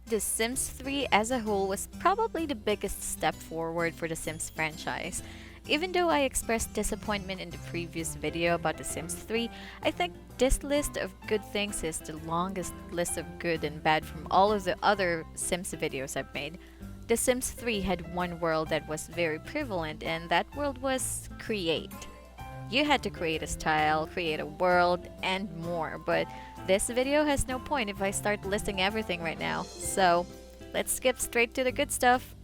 The Sims 3 as a whole was probably the biggest step forward for the Sims franchise. Even though I expressed disappointment in the previous video about The Sims 3, I think this list of good things is the longest list of good and bad from all of the other Sims videos I've made. The Sims 3 had one world that was very prevalent, and that world was create. You had to create a style, create a world, and more, but this video has no point if I start listing everything right now. So, let's skip straight to the good stuff.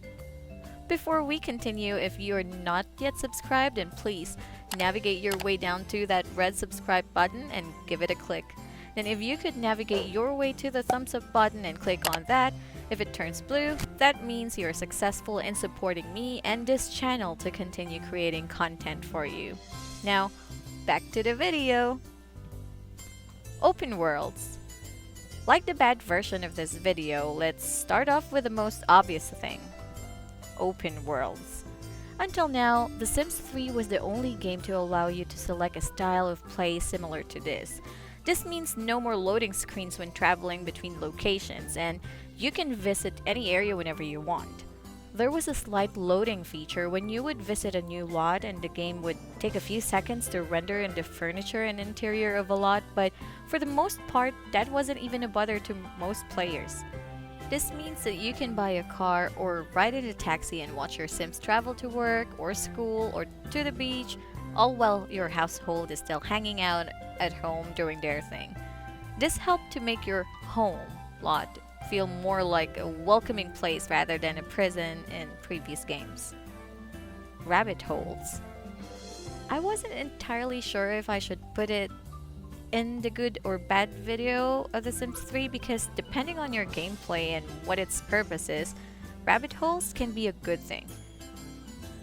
Before we continue, if you are not yet subscribed, then please navigate your way down to that red subscribe button and give it a click. Then if you could navigate your way to the thumbs up button and click on that, if it turns blue, that means you're successful in supporting me and this channel to continue creating content for you. Now, back to the video. Open worlds. Like the bad version of this video, let's start off with the most obvious thing. Open worlds. Until now, The Sims 3 was the only game to allow you to select a style of play similar to this. This means no more loading screens when traveling between locations, and you can visit any area whenever you want. There was a slight loading feature when you would visit a new lot and the game would take a few seconds to render in the furniture and interior of a lot, but for the most part, that wasn't even a bother to most players. This means that you can buy a car or ride in a taxi and watch your Sims travel to work or school or to the beach, all while your household is still hanging out at home doing their thing. This helped to make your home lot feel more like a welcoming place rather than a prison in previous games. Rabbit holes. I wasn't entirely sure if I should put it in the good or bad video of The Sims 3 because depending on your gameplay and what its purpose is, rabbit holes can be a good thing.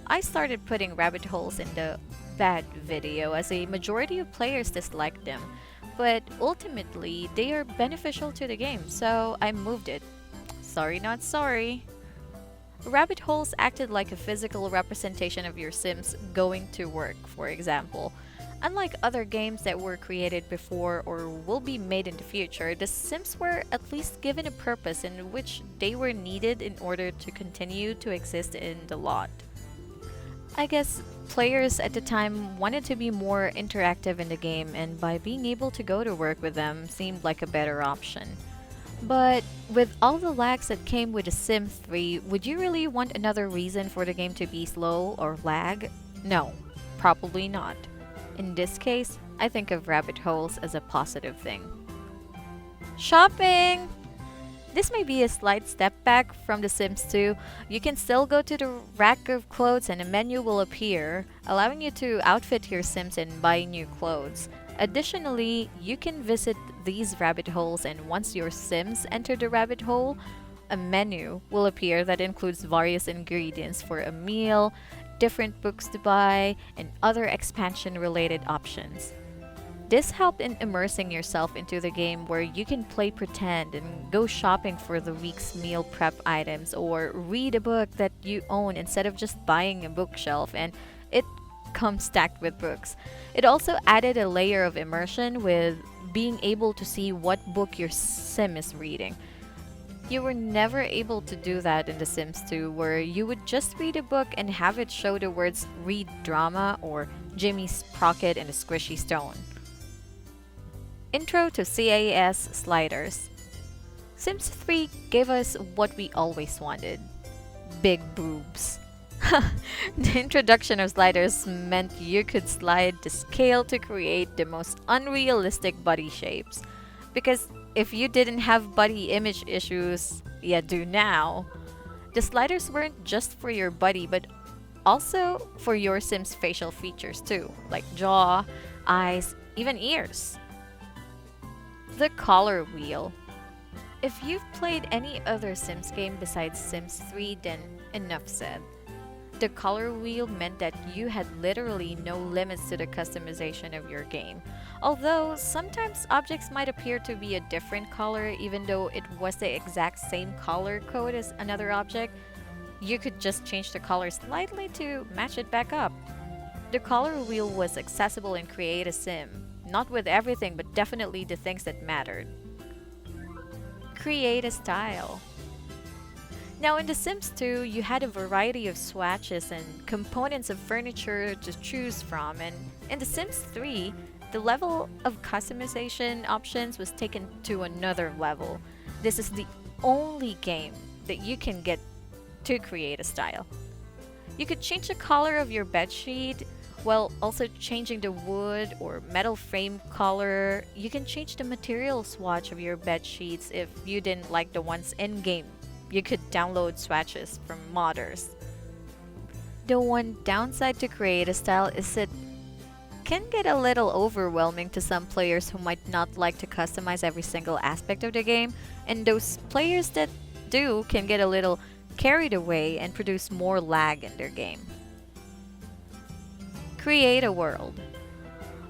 I started putting rabbit holes in the bad video as a majority of players disliked them, but ultimately they are beneficial to the game, so I moved it. Sorry not sorry. Rabbit holes acted like a physical representation of your Sims going to work, for example. Unlike other games that were created before or will be made in the future, the Sims were at least given a purpose in which they were needed in order to continue to exist in the lot. I guess players at the time wanted to be more interactive in the game, and by being able to go to work with them seemed like a better option. But with all the lags that came with The Sims 3, would you really want another reason for the game to be slow or lag? No, probably not. In this case, I think of rabbit holes as a positive thing. Shopping! This may be a slight step back from The Sims 2. You can still go to the rack of clothes and a menu will appear, allowing you to outfit your Sims and buy new clothes. Additionally, you can visit these rabbit holes, and once your Sims enter the rabbit hole, a menu will appear that includes various ingredients for a meal, different books to buy, and other expansion-related options. This helped in immersing yourself into the game where you can play pretend and go shopping for the week's meal prep items or read a book that you own instead of just buying a bookshelf, and it comes stacked with books. It also added a layer of immersion with being able to see what book your Sim is reading. You were never able to do that in The Sims 2, where you would just read a book and have it show the words read drama or Jimmy Sprocket and a squishy stone. Intro to CAS sliders. Sims 3 gave us what we always wanted. Big boobs. The introduction of sliders meant you could slide the scale to create the most unrealistic body shapes. Because if you didn't have body image issues, you do now. The sliders weren't just for your body, but also for your Sim's facial features too, like jaw, eyes, even ears. The color wheel. If you've played any other Sims game besides Sims 3, then enough said. The color wheel meant that you had literally no limits to the customization of your game. Although sometimes objects might appear to be a different color even though it was the exact same color code as another object, you could just change the color slightly to match it back up. The color wheel was accessible in Create a Sim. Not with everything, but definitely the things that mattered. Create a style. Now, in The Sims 2, you had a variety of swatches and components of furniture to choose from, and in The Sims 3, the level of customization options was taken to another level. This is the only game that you can get to create a style. You could change the color of your bedsheet while also changing the wood or metal frame color. You can change the material swatch of your bed sheets if you didn't like the ones in game. You could download swatches from modders. The one downside to create a style is it can get a little overwhelming to some players who might not like to customize every single aspect of the game, and those players that do can get a little carried away and produce more lag in their game. Create a world.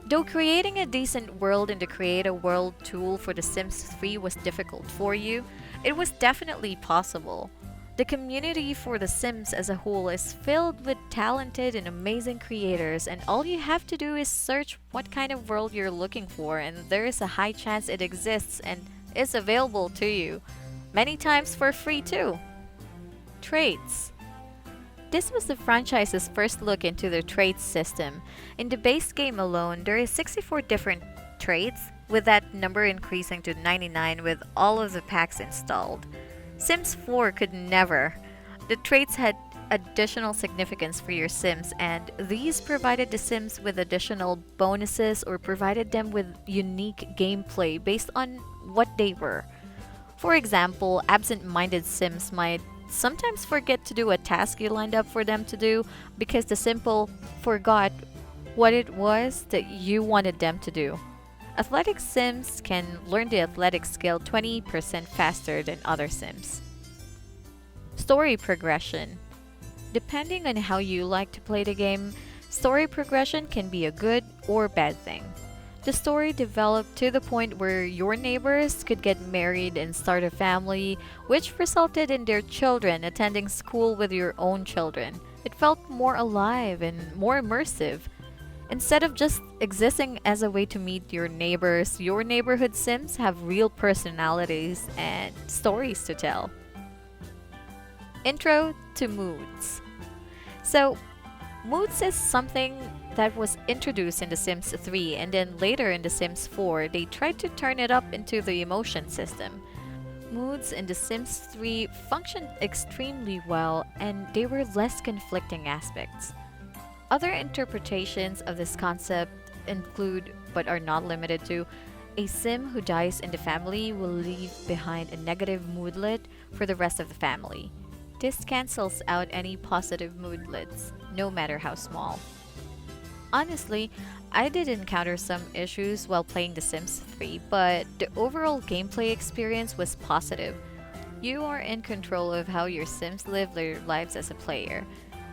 Though creating a decent world in the Create a World tool for The Sims 3 was difficult for you, it was definitely possible. The community for The Sims as a whole is filled with talented and amazing creators, and all you have to do is search what kind of world you're looking for, and there is a high chance it exists and is available to you. Many times for free too. Traits. This was the franchise's first look into their traits system. In the base game alone, there is 64 different traits, with that number increasing to 99 with all of the packs installed. Sims 4 could never. The traits had additional significance for your Sims, and these provided the Sims with additional bonuses or provided them with unique gameplay based on what they were. For example, absent-minded Sims might sometimes forget to do a task you lined up for them to do because the simple forgot what it was that you wanted them to do. Athletic Sims can learn the athletic skill 20% faster than other Sims. Story progression. Depending on how you like to play the game, story progression can be a good or bad thing. The story developed to the point where your neighbors could get married and start a family, which resulted in their children attending school with your own children. It felt more alive and more immersive. Instead of just existing as a way to meet your neighbors, your neighborhood Sims have real personalities and stories to tell. Intro to moods. So, moods is something that was introduced in The Sims 3, and then later in The Sims 4, they tried to turn it up into the emotion system. Moods in The Sims 3 functioned extremely well, and they were less conflicting aspects. Other interpretations of this concept include, but are not limited to, a Sim who dies in the family will leave behind a negative moodlet for the rest of the family. This cancels out any positive moodlets, no matter how small. Honestly, I did encounter some issues while playing The Sims 3, but the overall gameplay experience was positive. You are in control of how your Sims live their lives as a player.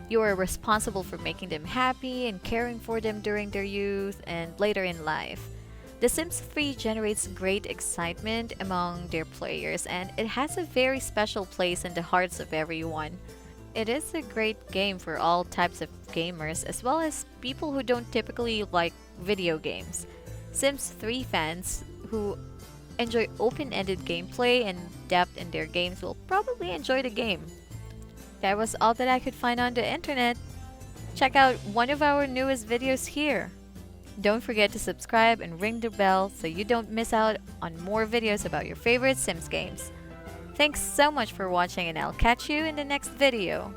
You are responsible for making them happy and caring for them during their youth and later in life. The Sims 3 generates great excitement among their players, and it has a very special place in the hearts of everyone. It is a great game for all types of gamers, as well as people who don't typically like video games. Sims 3 fans who enjoy open-ended gameplay and depth in their games will probably enjoy the game. That was all that I could find on the internet. Check out one of our newest videos here. Don't forget to subscribe and ring the bell so you don't miss out on more videos about your favorite Sims games. Thanks so much for watching, and I'll catch you in the next video.